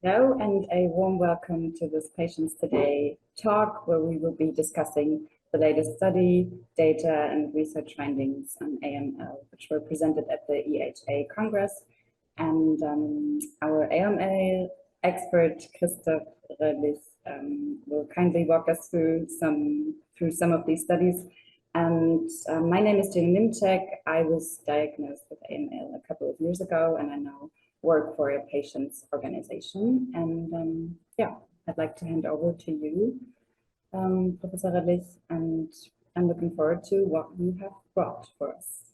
Hello, and a warm welcome to this Patients Today talk, where we will be discussing the latest study, data, and research findings on AML, which were presented at the EHA Congress. And our AML expert, Christoph Röllig, will kindly walk us through some of these studies. And my name is Gina Niemczyk. I was diagnosed with AML a couple of years ago, and I now work for a patients organization. And yeah, I'd like to hand over to you, Professor Röllig, and I'm looking forward to what you have brought for us.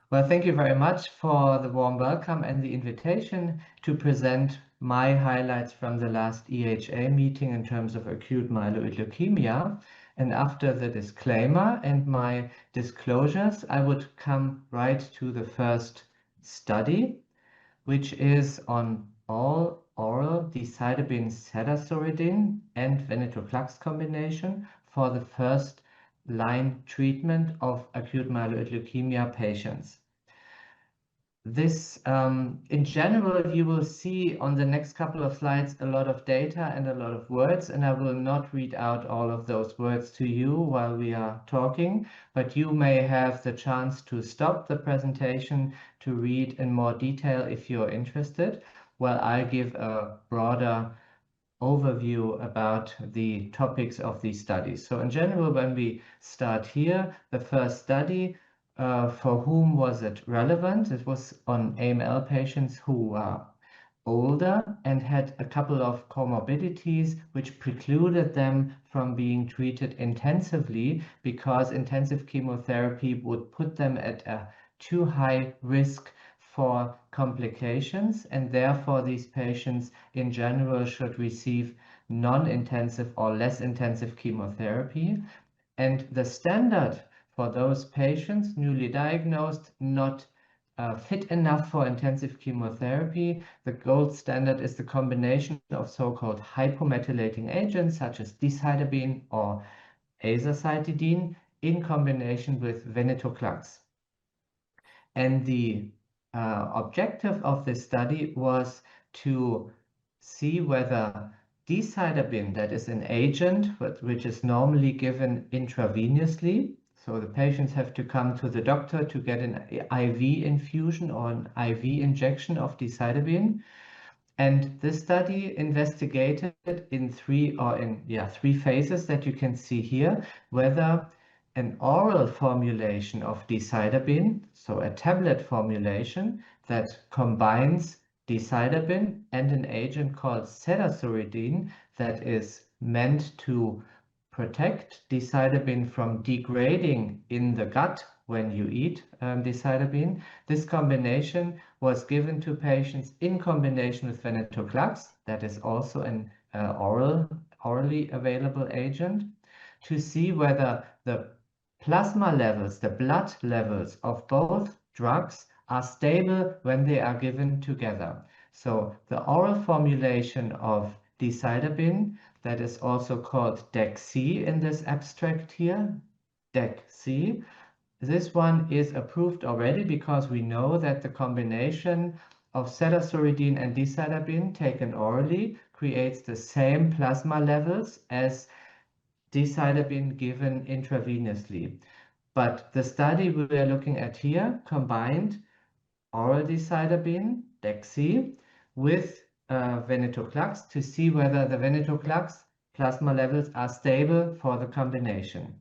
Well, thank you very much for the warm welcome and the invitation to present my highlights from the last EHA meeting in terms of acute myeloid leukemia. And after the disclaimer and my disclosures, I would come right to the first study, which is on all oral Decitabine-Cedazuridine and Venetoclax combination for the first line treatment of acute myeloid leukemia patients. This, in general, you will see on the next couple of slides a lot of data and a lot of words, and I will not read out all of those words to you while we are talking, but you may have the chance to stop the presentation to read in more detail if you're interested, while I give a broader overview about the topics of these studies. So in general, when we start here, the first study, for whom was it relevant? It was on AML patients who are older and had a couple of comorbidities which precluded them from being treated intensively, because intensive chemotherapy would put them at a too high risk for complications, and therefore these patients in general should receive non-intensive or less intensive chemotherapy. And the standard for those patients newly diagnosed, not fit enough for intensive chemotherapy, the gold standard is the combination of so-called hypomethylating agents such as Decitabine or Azacitidine in combination with Venetoclax. And the objective of this study was to see whether Decitabine, that is an agent which is normally given intravenously, so the patients have to come to the doctor to get an IV infusion or an IV injection of Decitabine. And this study investigated in three phases that you can see here, whether an oral formulation of Decitabine, so a tablet formulation that combines Decitabine and an agent called Cedazuridine that is meant to protect Decitabine from degrading in the gut when you eat Decitabine. This combination was given to patients in combination with Venetoclax, that is also an orally available agent, to see whether the plasma levels, the blood levels of both drugs are stable when they are given together. So the oral formulation of Decitabine, that is also called DEC-C in this abstract here, DEC-C. This one is approved already because we know that the combination of Cedazuridine and Decitabine taken orally creates the same plasma levels as Decitabine given intravenously. But the study we are looking at here combined oral Decitabine, DEC-C, with Venetoclax to see whether the Venetoclax plasma levels are stable for the combination.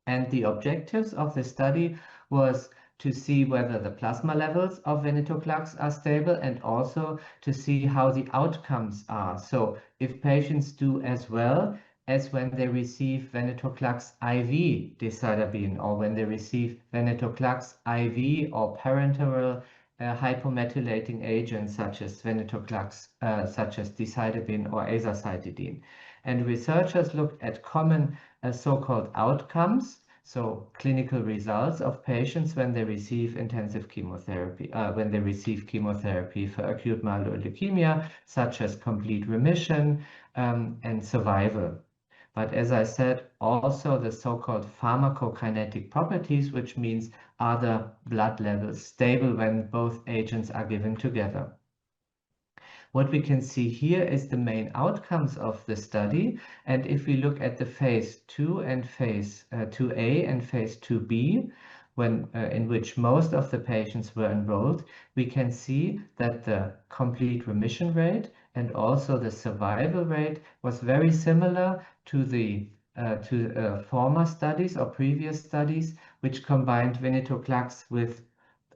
And the objectives of the study was to see whether the plasma levels of Venetoclax are stable and also to see how the outcomes are. So if patients do as well as when they receive Venetoclax IV Decitabine, or when they receive Venetoclax IV or parenteral hypomethylating agents such as Venetoclax, such as Decitabine or Azacitidine. And researchers looked at common so-called outcomes, so clinical results of patients when they receive intensive chemotherapy, when they receive chemotherapy for acute myeloid leukemia, such as complete remission and survival. But as I said, also the so-called pharmacokinetic properties, which means are the blood levels stable when both agents are given together. What we can see here is the main outcomes of the study. And if we look at the phase 2 and phase 2A and phase 2B, in which most of the patients were enrolled, we can see that the complete remission rate and also the survival rate was very similar to the former studies or previous studies, which combined Venetoclax with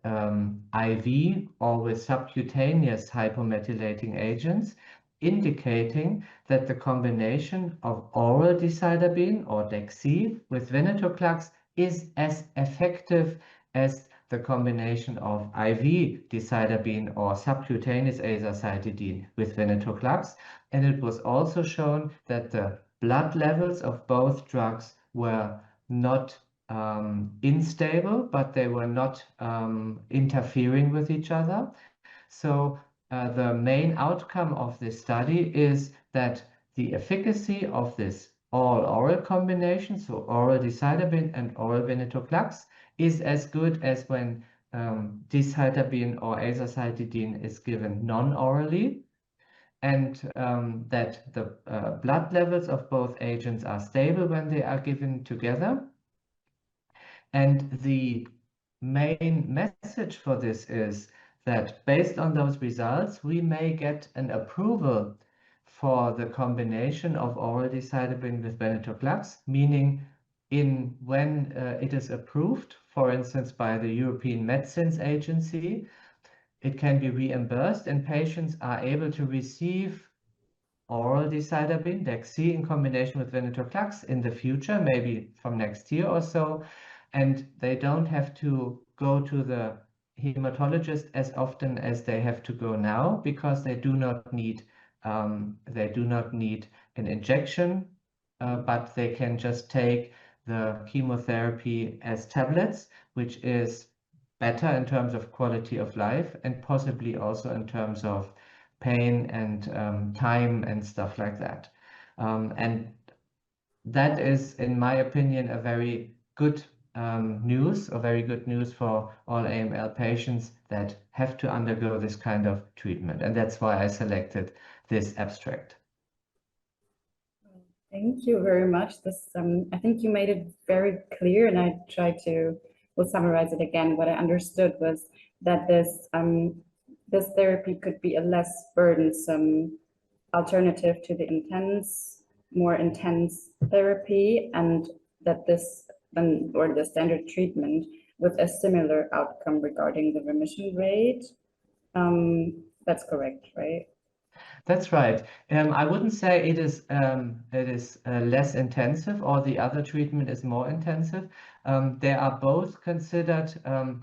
IV or with subcutaneous hypomethylating agents, indicating that the combination of oral decitabine or DEC-C with Venetoclax is as effective as the combination of IV decitabine or subcutaneous azacitidine with Venetoclax. And it was also shown that the blood levels of both drugs were not unstable, but they were not interfering with each other. So the main outcome of this study is that the efficacy of this all-oral combination, so oral decitabine and oral Venetoclax, is as good as when decitabine or azacitidine is given non-orally, and that the blood levels of both agents are stable when they are given together. And the main message for this is that based on those results, we may get an approval for the combination of oral decitabine with Venetoclax, meaning when it is approved, for instance, by the European Medicines Agency, it can be reimbursed and patients are able to receive oral decitabine, DEC-C, in combination with Venetoclax in the future, maybe from next year or so. And they don't have to go to the hematologist as often as they have to go now, because they do not need an injection, but they can just take the chemotherapy as tablets, which is better in terms of quality of life and possibly also in terms of pain and time and stuff like that. And that is, in my opinion, a very good news for all AML patients that have to undergo this kind of treatment. And that's why I selected this abstract. Thank you very much. This, I think you made it very clear, and I tried to summarize it again. What I understood was that this therapy could be a less burdensome alternative to the more intense therapy, and that this or the standard treatment with a similar outcome regarding the remission rate. That's correct, right? That's right. I wouldn't say it is less intensive or the other treatment is more intensive. They are both considered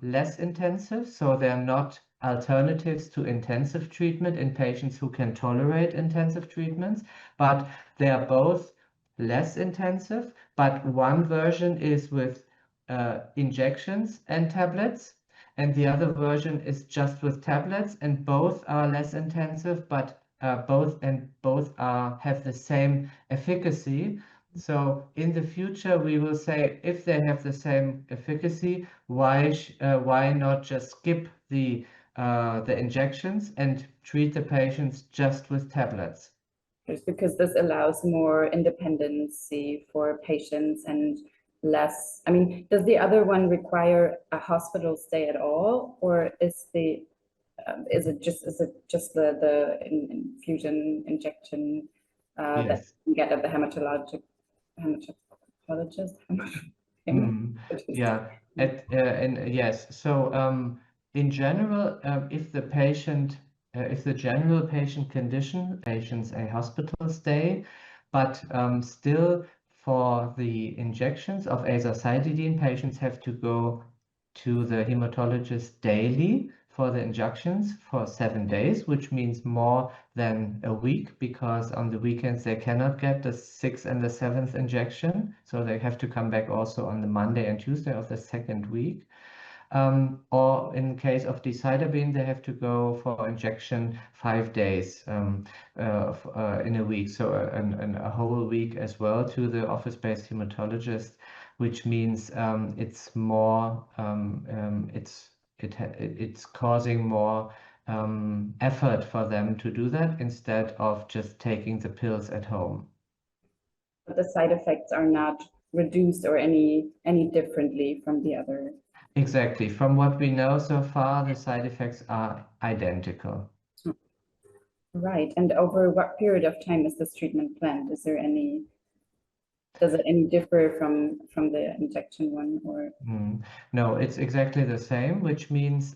less intensive, so they're not alternatives to intensive treatment in patients who can tolerate intensive treatments, but they are both less intensive. But one version is with injections and tablets, and the other version is just with tablets, and both are less intensive, but both have the same efficacy. So in the future, we will say if they have the same efficacy, why not just skip the injections and treat the patients just with tablets? Just because this allows more independency for patients and less. I mean, does the other one require a hospital stay at all, or is it just the infusion injection Yes. that you get at the hematologist? Yeah, yes. So in general, if the general patient condition patients a hospital stay, but still for the injections of azacitidine, patients have to go to the hematologist daily for the injections for 7 days, which means more than a week, because on the weekends they cannot get the 6th and the 7th injection. So they have to come back also on the Monday and Tuesday of the 2nd week. Or in case of decitabine, they have to go for injection 5 days in a week, so a whole week as well to the office-based hematologist, which means it's more it's causing more effort for them to do that instead of just taking the pills at home. But the side effects are not reduced or any differently from the other. Exactly. From what we know so far, the side effects are identical. Right. And over what period of time is this treatment planned? Is there any, does it any differ from the injection one or? No, it's exactly the same, which means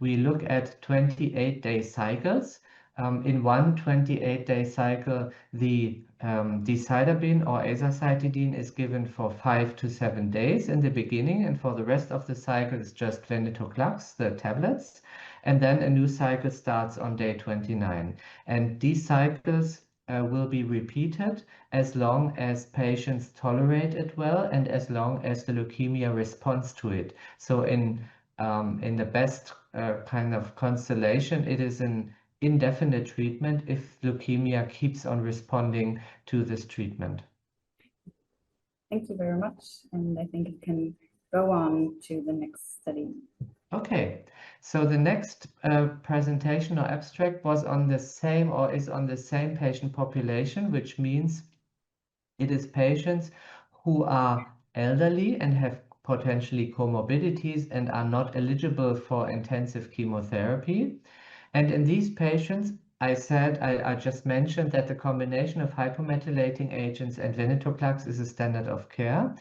we look at 28-day cycles. In one 28-day cycle, the decitabine or azacitidine is given for 5 to 7 days in the beginning, and for the rest of the cycle, it's just Venetoclax, the tablets. And then a new cycle starts on day 29. And these cycles will be repeated as long as patients tolerate it well and as long as the leukemia responds to it. So in the best kind of constellation, it is an indefinite treatment if leukemia keeps on responding to this treatment. Thank you very much. And I think you can go on to the next study. Okay, so the next presentation or abstract was on the same or is on the same patient population, which means it is patients who are elderly and have potentially comorbidities and are not eligible for intensive chemotherapy. And in these patients, I just mentioned that the combination of hypomethylating agents and venetoclax is a standard of care.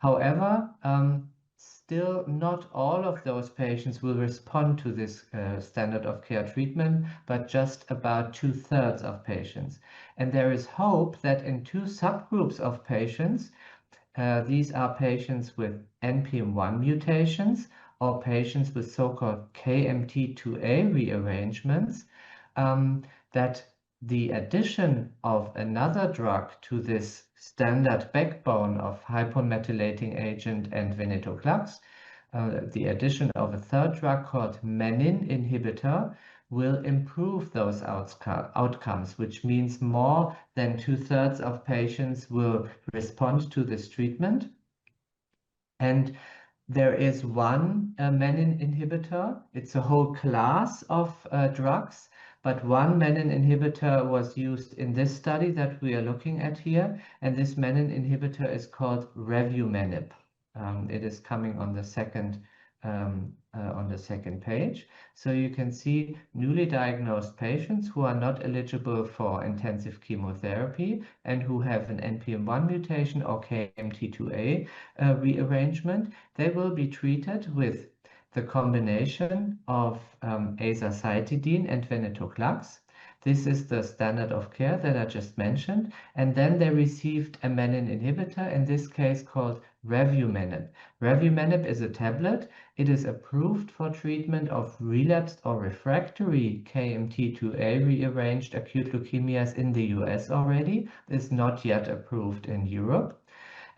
However, still not all of those patients will respond to this standard of care treatment, but just about 2/3 of patients. And there is hope that in two subgroups of patients, these are patients with NPM1 mutations or patients with so-called KMT2A rearrangements, that the addition of another drug to this standard backbone of hypomethylating agent and venetoclax, the addition of a third drug called menin inhibitor, will improve those outcomes, which means more than 2/3 of patients will respond to this treatment. And there is one menin inhibitor. It's a whole class of drugs, but one menin inhibitor was used in this study that we are looking at here, and this menin inhibitor is called revumenib. It is coming on the second page. So you can see newly diagnosed patients who are not eligible for intensive chemotherapy and who have an NPM1 mutation or KMT2A rearrangement. They will be treated with the combination of azacitidine and venetoclax. This is the standard of care that I just mentioned. And then they received a menin inhibitor, in this case called revumenib. Revumenib is a tablet. It is approved for treatment of relapsed or refractory KMT2A rearranged acute leukemias in the US already. It is not yet approved in Europe.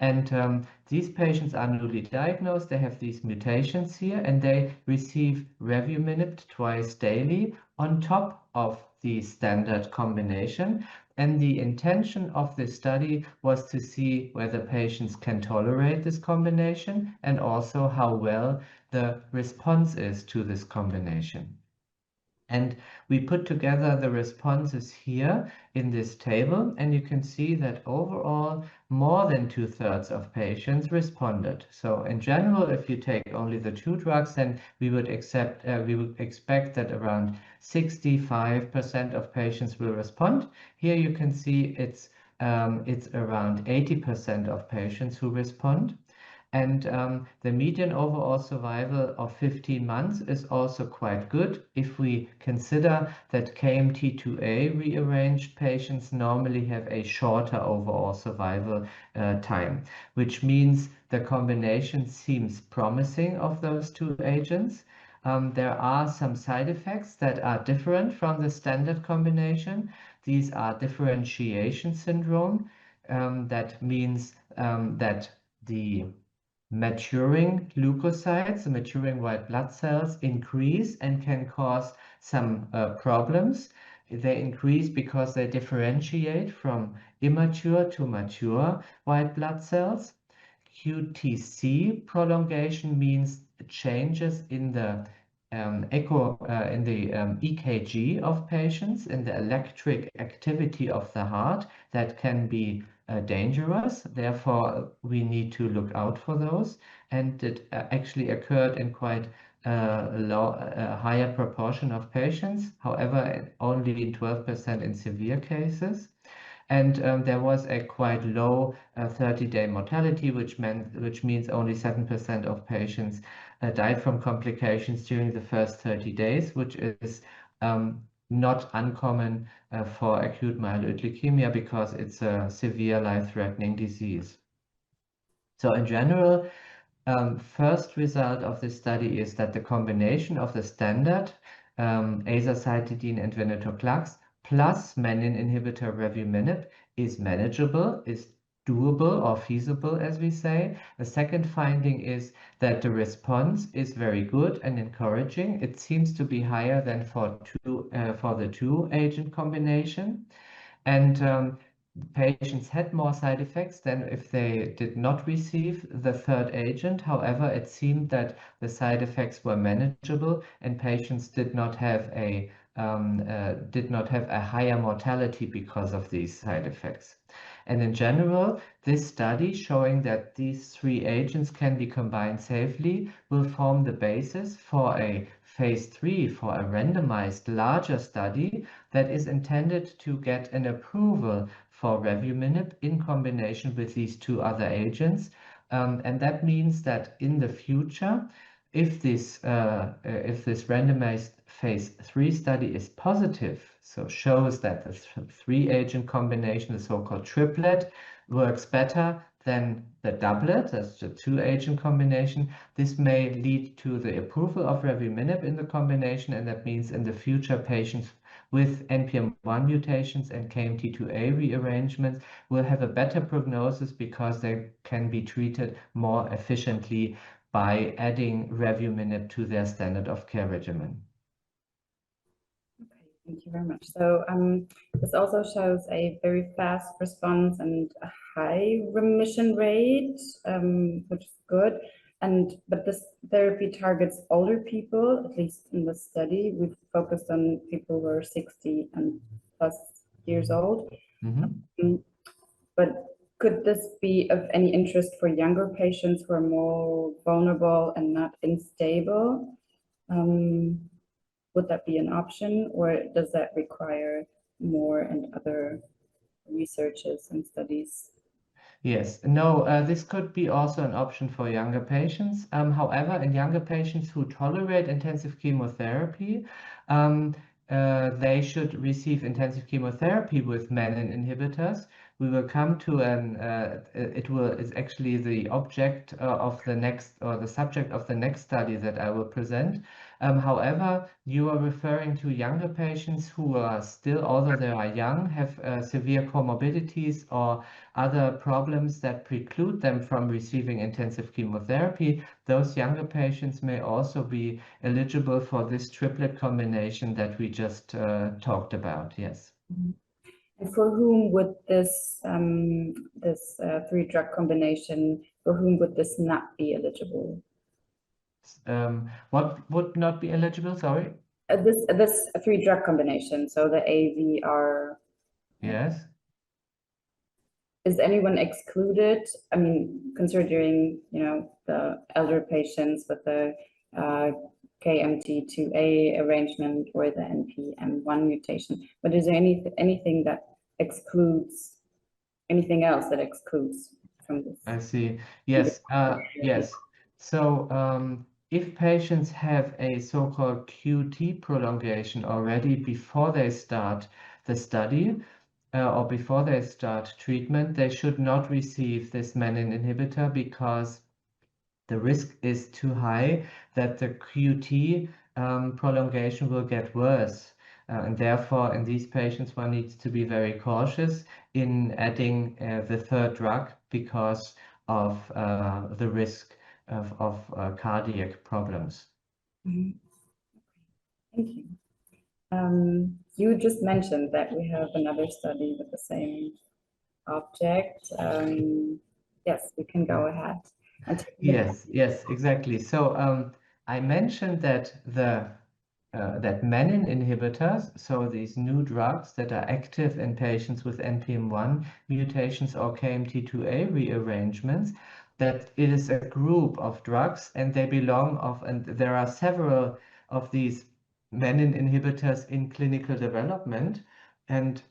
And these patients are newly diagnosed. They have these mutations here, and they receive revumenib twice daily on top of the standard combination. And the intention of this study was to see whether patients can tolerate this combination and also how well the response is to this combination. And we put together the responses here in this table, and you can see that overall more than 2/3 of patients responded. So in general, if you take only the two drugs, then we would expect that around 65% of patients will respond. Here you can see it's around 80% of patients who respond. And the median overall survival of 15 months is also quite good if we consider that KMT2A rearranged patients normally have a shorter overall survival time, which means the combination seems promising of those two agents. There are some side effects that are different from the standard combination. These are differentiation syndrome. That means that the maturing leukocytes, the maturing white blood cells, increase and can cause some problems. They increase because they differentiate from immature to mature white blood cells. QTc prolongation means changes in the EKG of patients, in the electric activity of the heart, that can be dangerous. Therefore, we need to look out for those. And it actually occurred in quite a higher proportion of patients, however, only 12% in severe cases. And there was a quite low 30-day mortality, which means only 7% of patients died from complications during the first 30 days, which is not uncommon for acute myeloid leukemia because it's a severe life-threatening disease. So in general, first result of this study is that the combination of the standard azacitidine and venetoclax plus menin inhibitor revumenib is manageable, is doable or feasible, as we say. The second finding is that the response is very good and encouraging. It seems to be higher than for the two-agent combination. And patients had more side effects than if they did not receive the third agent. However, it seemed that the side effects were manageable and patients did not have a higher mortality because of these side effects. And in general, this study showing that these three agents can be combined safely will form the basis for a phase 3, for a randomized larger study that is intended to get an approval for revumenib in combination with these two other agents. And that means that in the future, if this randomized phase 3 study is positive, so shows that the three-agent combination, the so-called triplet, works better than the doublet, that's the two-agent combination, this may lead to the approval of revumenib in the combination, and that means in the future patients with NPM1 mutations and KMT2A rearrangements will have a better prognosis because they can be treated more efficiently by adding revumenib to their standard of care regimen. Okay, thank you very much. So this also shows a very fast response and a high remission rate, which is good. But this therapy targets older people, at least in the study. We've focused on people who are 60 and plus years old. Mm-hmm. But could this be of any interest for younger patients who are more vulnerable and not unstable? Would that be an option, or does that require more and other researches and studies? Yes, no, this could be also an option for younger patients. However, in younger patients who tolerate intensive chemotherapy, they should receive intensive chemotherapy with menin inhibitors. We will come to it's actually the object of the next, or the subject of the next study that I will present. However, you are referring to younger patients who are still, although they are young, have severe comorbidities or other problems that preclude them from receiving intensive chemotherapy. Those younger patients may also be eligible for this triplet combination that we just talked about. Yes. And for whom would this three-drug combination, for whom would this not be eligible? What would not be eligible? Sorry. This three-drug combination, so the AVR. Yes. Is anyone excluded? I mean, considering, you know, the elder patients with the KMT2A arrangement or the NPM1 mutation, but is there anything that excludes, anything else that excludes from this? I see. Yes. Yes. So if patients have a so-called QT prolongation already before they start the study, or before they start treatment, they should not receive this menin inhibitor because the risk is too high that the QT prolongation will get worse. And therefore, in these patients, one needs to be very cautious in adding the third drug because of the risk of cardiac problems. Mm-hmm. Thank you. You just mentioned that we have another study with the same object. Yes, we can go ahead. Yes, exactly. So I mentioned that that menin inhibitors, so these new drugs that are active in patients with NPM1 mutations or KMT2A rearrangements, that it is a group of drugs and they belong of, and there are several of these menin inhibitors in clinical development, and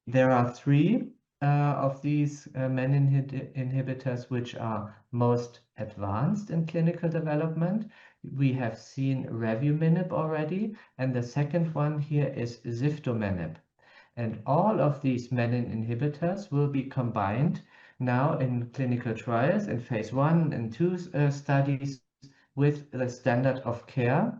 there are three of these menin inhibitors which are most advanced in clinical development. We have seen revumenib already, and the second one here is ziftomenib. And all of these menin inhibitors will be combined now in clinical trials in phase 1 and 2 studies with the standard of care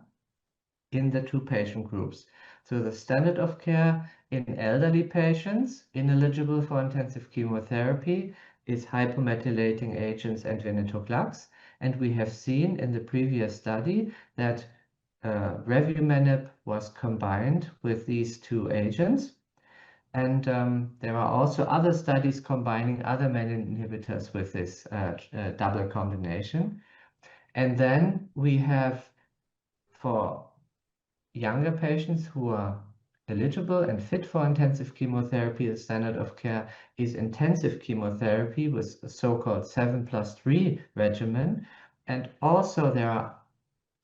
in the two patient groups. So the standard of care in elderly patients ineligible for intensive chemotherapy is hypomethylating agents and venetoclax. And we have seen in the previous study that revumenib was combined with these two agents. And there are also other studies combining other menin inhibitors with this double combination. And then we have, for younger patients who are eligible and fit for intensive chemotherapy, the standard of care is intensive chemotherapy with a so-called 7+3 regimen. And also there are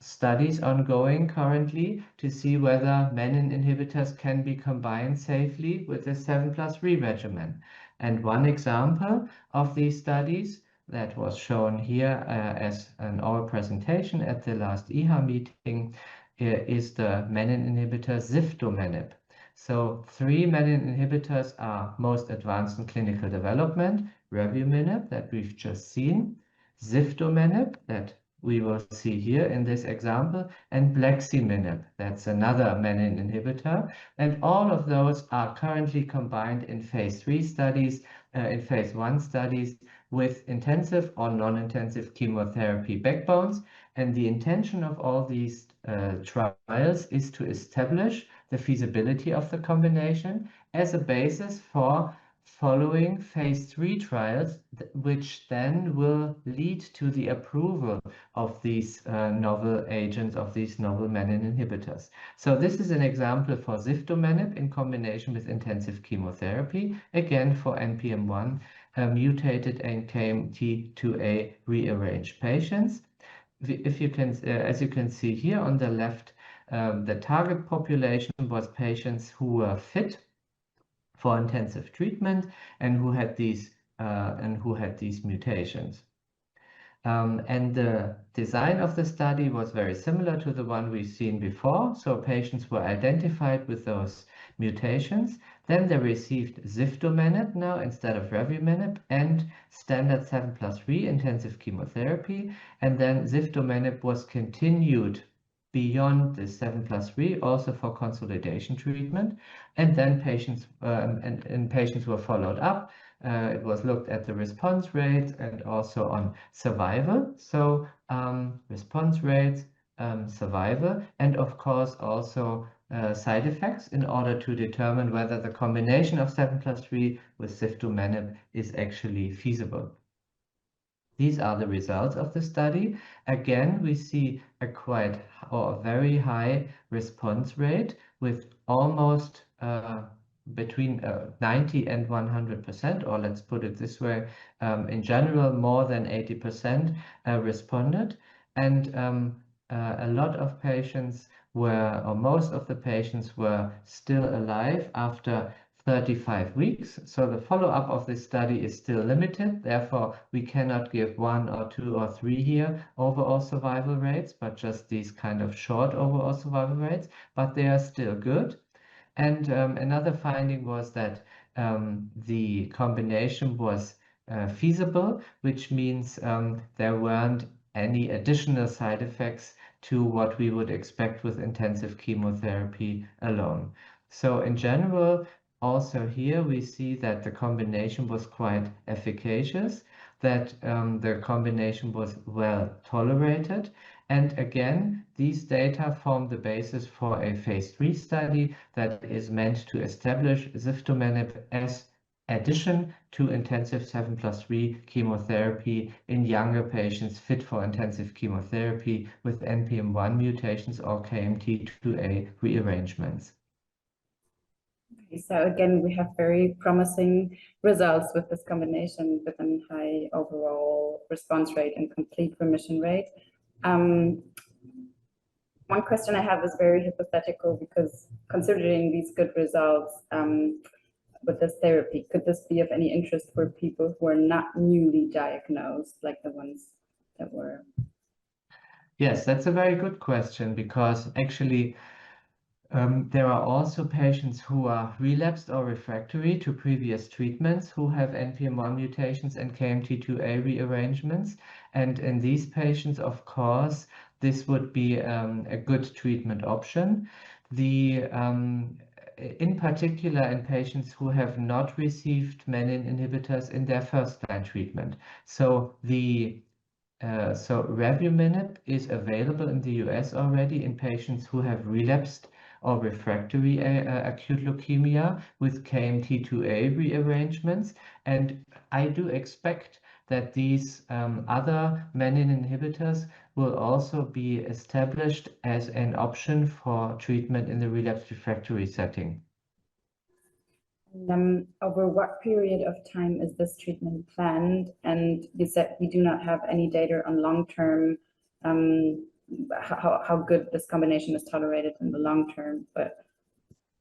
studies ongoing currently to see whether menin inhibitors can be combined safely with the 7+3 regimen. And one example of these studies that was shown here as an oral presentation at the last EHA meeting is the menin inhibitor ziftomenib. So 3 menin inhibitors are most advanced in clinical development: revumenib, that we've just seen, ziftomenib, that we will see here in this example, and bleximenib, that's another menin inhibitor. And all of those are currently combined in phase 3 studies, in phase 1 studies with intensive or non-intensive chemotherapy backbones. And the intention of all these trials is to establish the feasibility of the combination as a basis for following phase 3 trials, which then will lead to the approval of these novel agents, of these novel menin inhibitors. So this is an example for ziftomenib in combination with intensive chemotherapy, again for NPM1 mutated and KMT2A rearranged patients. If you can, as you can see here on the left, the target population was patients who were fit for intensive treatment and who had these mutations. And the design of the study was very similar to the one we've seen before. So patients were identified with those mutations. Then they received ziftomenib now instead of revumenib and standard 7+3 intensive chemotherapy. And then ziftomenib was continued beyond the 7+3 also for consolidation treatment. And then patients patients were followed up. It was looked at the response rates and also on survival. So response rates, survival, and of course also side effects in order to determine whether the combination of 7+3 with ziftomenib is actually feasible. These are the results of the study. Again, we see a very high response rate with almost between 90 and 100%, or let's put it this way, in general, more than 80% responded. And a lot of patients were, or most of the patients were still alive after 35 weeks. So the follow-up of this study is still limited. Therefore, we cannot give 1 or 2 or 3 here overall survival rates, but just these kind of short overall survival rates, but they are still good. And another finding was that the combination was feasible, which means there weren't any additional side effects to what we would expect with intensive chemotherapy alone. So in general, also here we see that the combination was quite efficacious, that the combination was well tolerated. And again, these data form the basis for a phase 3 study that is meant to establish ziftomenib as addition to intensive 7+3 chemotherapy in younger patients fit for intensive chemotherapy with NPM1 mutations or KMT2A rearrangements. Okay, so again, we have very promising results with this combination with a high overall response rate and complete remission rate. One question I have is very hypothetical because considering these good results, with this therapy, could this be of any interest for people who are not newly diagnosed, like the ones that were? Yes, that's a very good question because actually there are also patients who are relapsed or refractory to previous treatments who have NPM1 mutations and KMT2A rearrangements. And in these patients, of course, this would be a good treatment option. In particular, in patients who have not received menin inhibitors in their first-line treatment. So revumenib is available in the US already in patients who have relapsed or refractory acute leukemia with KMT2A rearrangements. And I do expect that these other menin inhibitors will also be established as an option for treatment in the relapsed refractory setting. Over what period of time is this treatment planned? And you said we do not have any data on long-term, how good this combination is tolerated in the long term, but.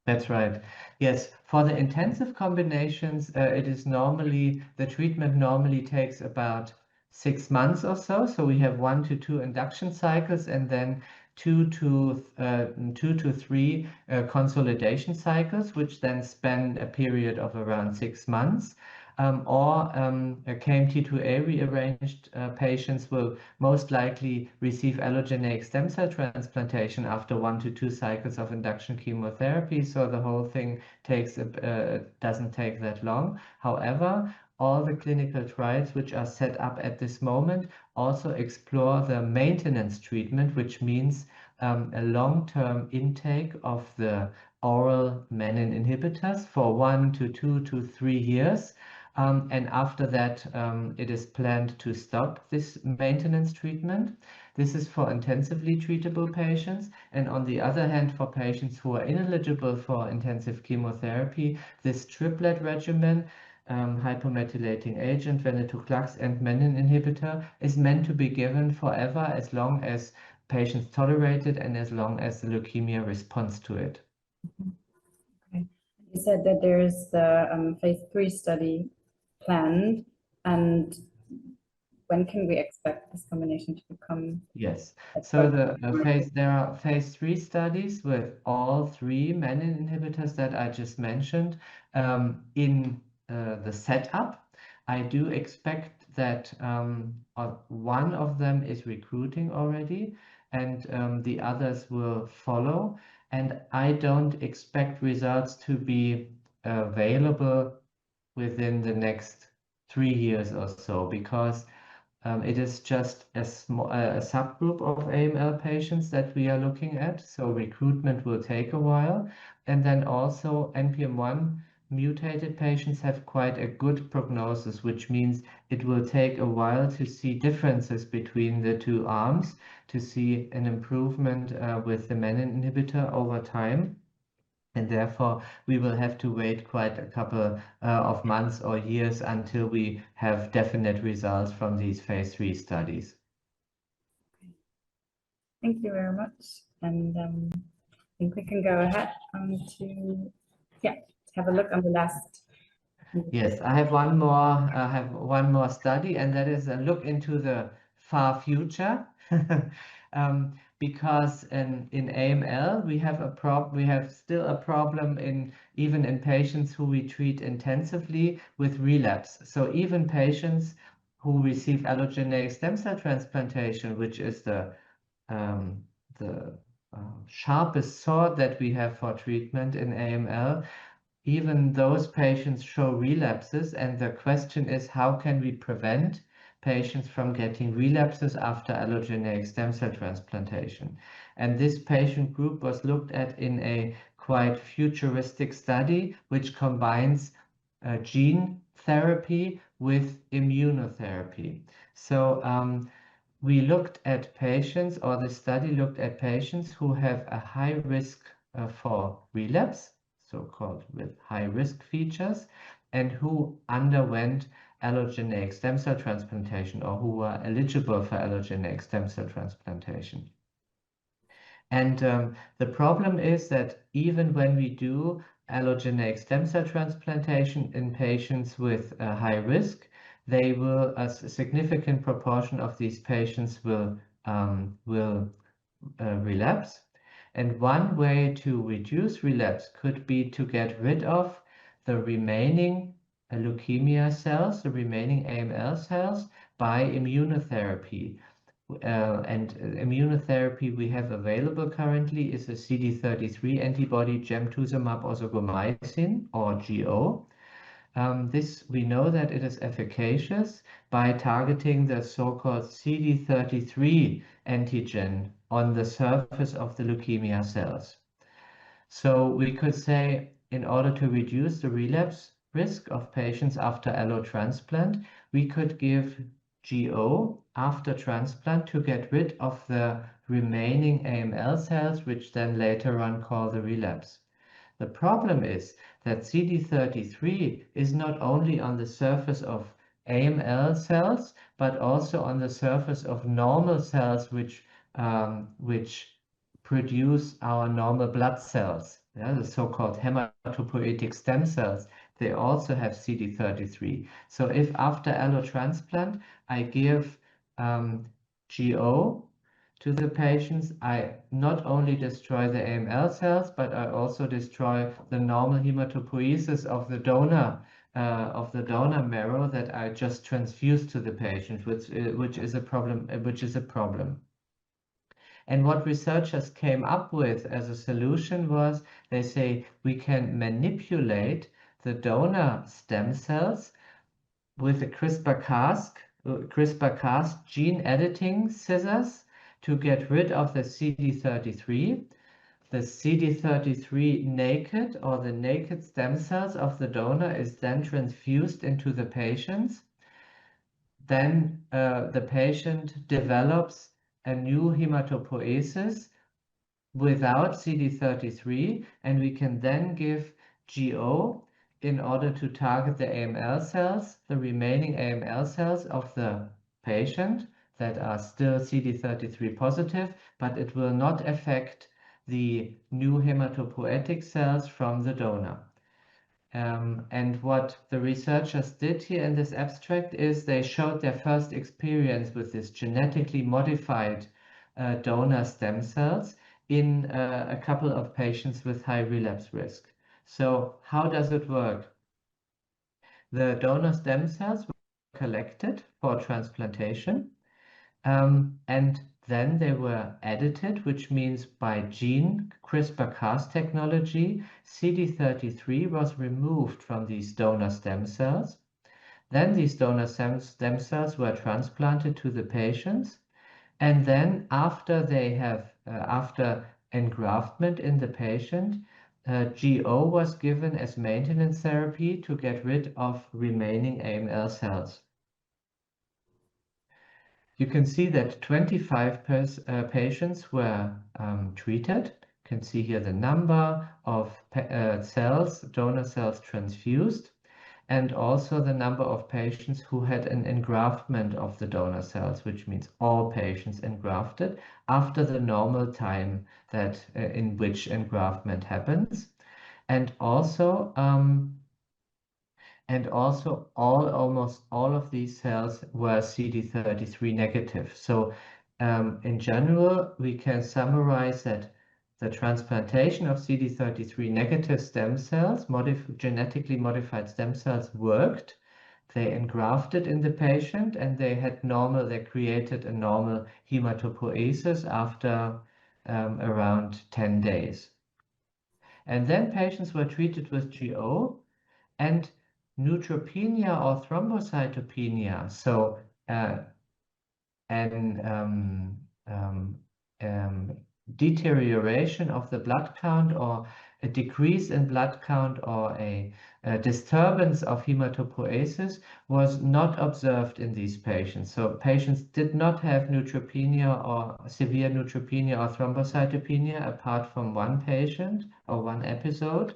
That's right. Yes, for the intensive combinations, the treatment normally takes about 6 months or so. So we have 1 to 2 induction cycles and then 2 to 3 consolidation cycles, which then span a period of around 6 months. KMT2A rearranged patients will most likely receive allogeneic stem cell transplantation after 1 to 2 cycles of induction chemotherapy. So the whole thing doesn't take that long. However, all the clinical trials which are set up at this moment also explore the maintenance treatment, which means a long-term intake of the oral menin inhibitors for 1 to 2 to 3 years. And after that, it is planned to stop this maintenance treatment. This is for intensively treatable patients. And on the other hand, for patients who are ineligible for intensive chemotherapy, this triplet regimen, hypomethylating agent, Venetoclax, and menin inhibitor is meant to be given forever as long as patients tolerate it and as long as the leukemia responds to it. Okay. You said that there is the phase 3 study planned, and when can we expect this combination to become? Yes, so there are phase 3 studies with all 3 menin inhibitors that I just mentioned in the setup. I do expect that one of them is recruiting already and the others will follow. And I don't expect results to be available within the next 3 years or so, because it is just a subgroup of AML patients that we are looking at. So recruitment will take a while. And then also NPM1 mutated patients have quite a good prognosis, which means it will take a while to see differences between the 2 arms, to see an improvement with the menin inhibitor over time. And therefore, we will have to wait quite a couple of months or years until we have definite results from these phase 3 studies. Thank you very much. And I think we can go ahead to have a look on the last. Yes, I have one more study, and that is a look into the far future. Because in AML we have still a problem even in patients who we treat intensively with relapse. So even patients who receive allogeneic stem cell transplantation, which is the sharpest sword that we have for treatment in AML, even those patients show relapses, and the question is, how can we prevent patients from getting relapses after allogeneic stem cell transplantation? And this patient group was looked at in a quite futuristic study, which combines gene therapy with immunotherapy. So we looked at patients, or the study looked at patients who have a high risk for relapse, so-called with high risk features, and who underwent allogeneic stem cell transplantation, or who were eligible for allogeneic stem cell transplantation. And the problem is that even when we do allogeneic stem cell transplantation in patients with high risk, they will, a significant proportion of these patients will relapse. And one way to reduce relapse could be to get rid of the remaining leukemia cells, the remaining AML cells, by immunotherapy. And immunotherapy we have available currently is a CD33 antibody Gemtuzumab Ozogamicin, or GO. This, we know that it is efficacious by targeting the so-called CD33 antigen on the surface of the leukemia cells. So we could say, in order to reduce the relapse risk of patients after allotransplant, we could give GO after transplant to get rid of the remaining AML cells, which then later on cause the relapse. The problem is that CD33 is not only on the surface of AML cells, but also on the surface of normal cells which produce our normal blood cells, the so-called hematopoietic stem cells. They also have CD33. So if after allotransplant I give GO to the patients, I not only destroy the AML cells, but I also destroy the normal hematopoiesis of the donor marrow that I just transfused to the patient, which is a problem. And what researchers came up with as a solution was, they say we can manipulate the donor stem cells with a CRISPR-Cas gene editing scissors to get rid of the CD33. The CD33 naked, or the naked stem cells of the donor, is then transfused into the patients. Then the patient develops a new hematopoiesis without CD33, and we can then give GO in order to target the AML cells, the remaining AML cells of the patient that are still CD33 positive, but it will not affect the new hematopoietic cells from the donor. And what the researchers did here in this abstract is they showed their first experience with this genetically modified donor stem cells in a couple of patients with high relapse risk. So how does it work? The donor stem cells were collected for transplantation, and then they were edited, which means by gene CRISPR-Cas technology, CD33 was removed from these donor stem cells. Then these donor stem cells were transplanted to the patients. And then after they have, after engraftment in the patient, GO was given as maintenance therapy to get rid of remaining AML cells. You can see that 25 patients were treated. You can see here the number of cells, donor cells transfused, and also the number of patients who had an engraftment of the donor cells, which means all patients engrafted after the normal time that in which engraftment happens. And also almost all of these cells were CD33 negative. So in general, we can summarize that the transplantation of CD33 negative stem cells, genetically modified stem cells, worked. They engrafted in the patient, and they created a normal hematopoiesis after around 10 days. And then patients were treated with GO, and neutropenia or thrombocytopenia, so deterioration of the blood count or a decrease in blood count or a disturbance of hematopoiesis was not observed in these patients. So patients did not have neutropenia or severe neutropenia or thrombocytopenia apart from one patient or one episode,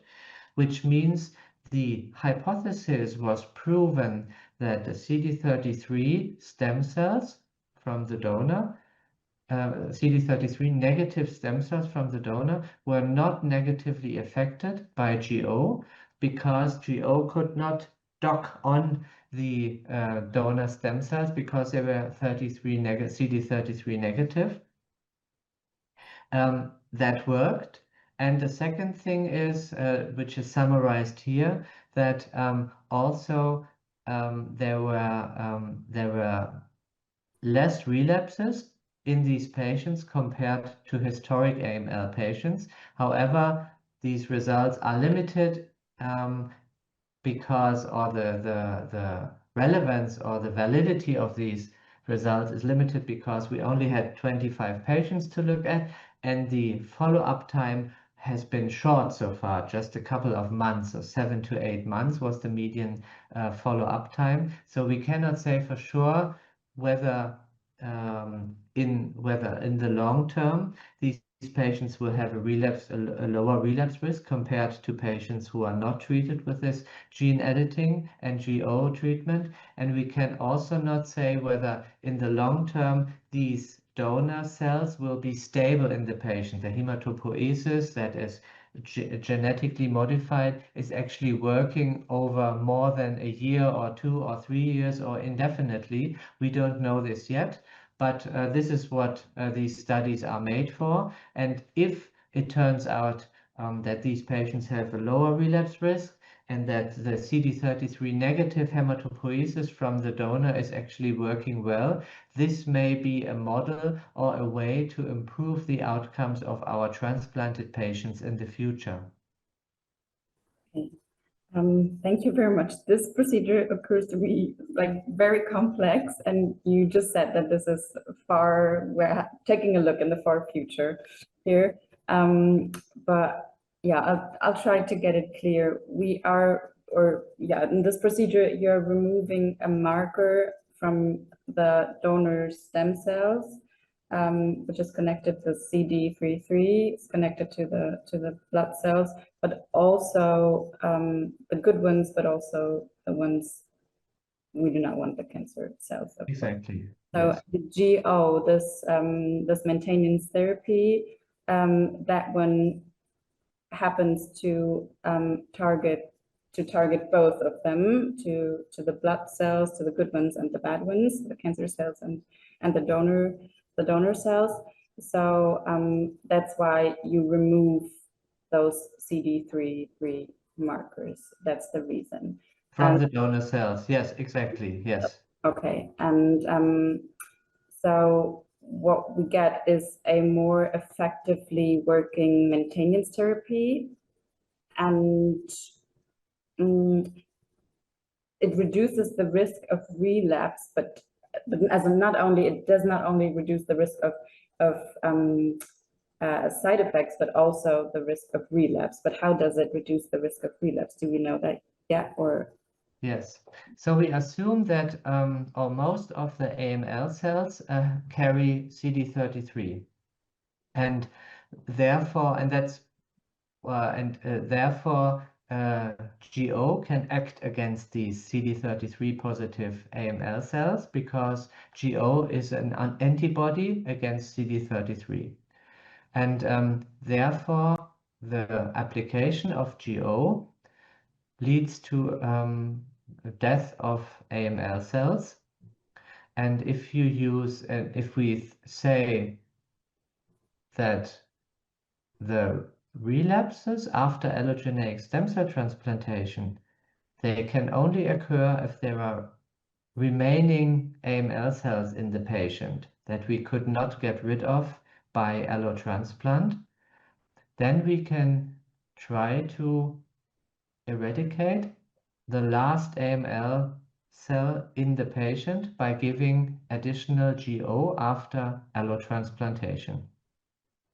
which means the hypothesis was proven that the CD33 stem cells from the donor, CD33 negative stem cells from the donor were not negatively affected by GO because GO could not dock on the donor stem cells because they were CD33 negative. That worked. And the second thing is, which is summarized here, that also there were less relapses in these patients compared to historic AML patients. However, these results are limited because the relevance or the validity of these results is limited because we only had 25 patients to look at, and the follow-up time has been short so far, just a couple of months, so 7 to 8 months was the median follow-up time. So we cannot say for sure whether in the long term these patients will have a lower relapse risk compared to patients who are not treated with this gene editing and GO treatment. And we can also not say whether in the long term these donor cells will be stable in the patient. The hematopoiesis that is genetically modified is actually working over more than a year or 2 or 3 years or indefinitely. We don't know this yet, but this is what these studies are made for. And if it turns out that these patients have a lower relapse risk and that the CD33 negative hematopoiesis from the donor is actually working well, this may be a model or a way to improve the outcomes of our transplanted patients in the future. Okay. Thank you very much. This procedure occurs to be like very complex, and you just said that this is we're taking a look in the far future here. But yeah, I'll try to get it clear. In this procedure, you're removing a marker from the donor stem cells, which is connected to CD33. It's connected to the blood cells, but also the good ones, but also the ones we do not want, the cancer cells. Exactly. So yes. the GO, this maintenance therapy, that one happens to target both of them, to the blood cells, to the good ones and the bad ones, the cancer cells and the donor cells. So that's why you remove those CD33 markers. That's the reason. From the donor cells. Yes, exactly. Yes. Okay. And so what we get is a more effectively working maintenance therapy, and it reduces the risk of relapse, but as it does not only reduce the risk of side effects, but also the risk of relapse. But how does it reduce the risk of relapse? Do we know that yet, or? Yes. So we assume that or most of the AML cells carry CD33, and therefore, GO can act against these CD33 positive AML cells because GO is an antibody against CD33. And therefore, the application of GO leads to death of AML cells. And if we say that the relapses after allogeneic stem cell transplantation, they can only occur if there are remaining AML cells in the patient that we could not get rid of by allotransplant, then we can try to eradicate the last AML cell in the patient by giving additional GO after allotransplantation.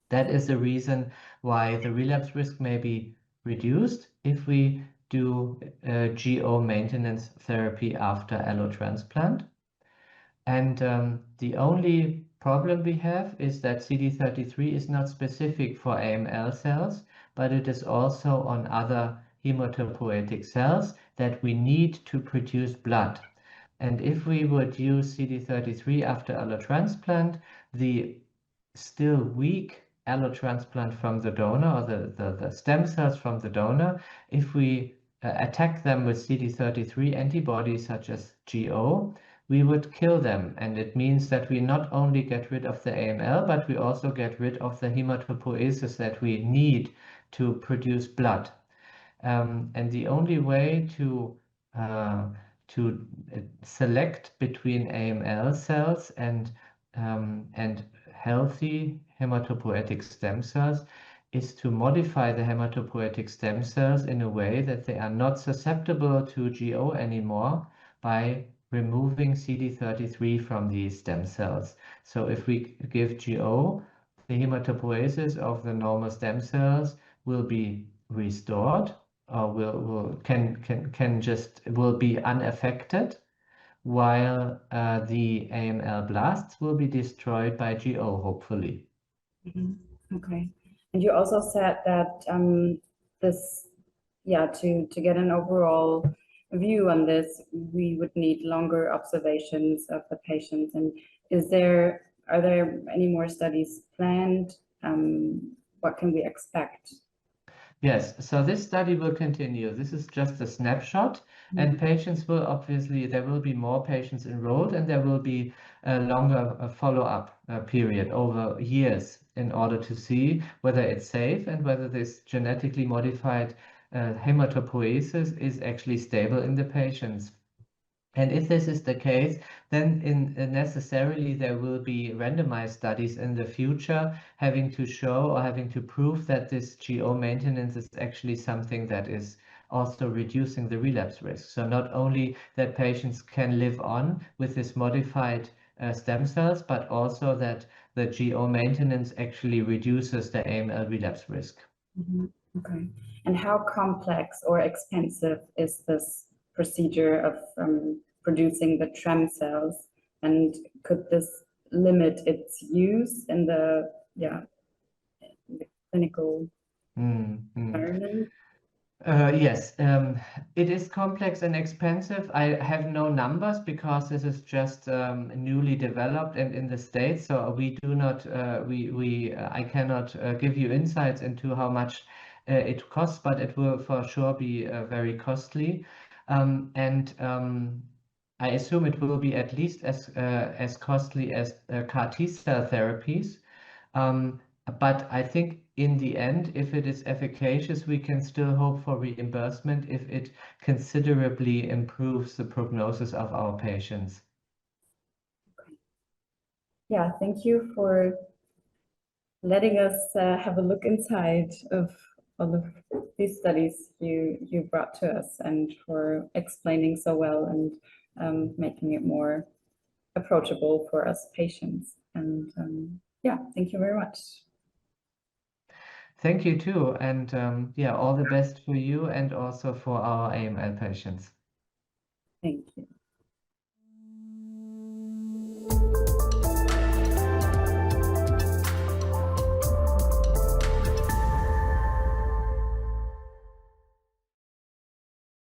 That is the reason why the relapse risk may be reduced if we do GO maintenance therapy after allotransplant. And the only problem we have is that CD33 is not specific for AML cells, but it is also on other hematopoietic cells that we need to produce blood. And if we would use CD33 after allotransplant, the still weak allotransplant from the donor, or the stem cells from the donor, if we attack them with CD33 antibodies such as GO, we would kill them. And it means that we not only get rid of the AML, but we also get rid of the hematopoiesis that we need to produce blood. And the only way to select between AML cells and healthy hematopoietic stem cells is to modify the hematopoietic stem cells in a way that they are not susceptible to GO anymore by removing CD33 from these stem cells. So if we give GO, the hematopoiesis of the normal stem cells will be restored, or will be unaffected, while the AML blasts will be destroyed by GO, hopefully. Okay. And you also said that to get an overall view on this, we would need longer observations of the patients. And are there any more studies planned? What can we expect? Yes, so this study will continue. This is just a snapshot, and patients will obviously, there will be more patients enrolled, and there will be a longer follow-up period over years in order to see whether it's safe and whether this genetically modified hematopoiesis is actually stable in the patients. And if this is the case, then necessarily there will be randomized studies in the future having to show or having to prove that this GO maintenance is actually something that is also reducing the relapse risk. So not only that patients can live on with this modified stem cells, but also that the GO maintenance actually reduces the AML relapse risk. Okay. And how complex or expensive is this procedure of producing the Trem cells, and could this limit its use in the clinical environment? Yes, it is complex and expensive. I have no numbers because this is just newly developed and in the States, so we do not, I cannot give you insights into how much it costs, but it will for sure be very costly. I assume it will be at least as costly as CAR T-cell therapies. But I think in the end, if it is efficacious, we can still hope for reimbursement if it considerably improves the prognosis of our patients. Okay. Yeah, thank you for letting us have a look inside of all of these studies you brought to us, and for explaining so well and making it more approachable for us patients. And yeah, thank you very much. Thank you too, and all the best for you and also for our AML patients. Thank you.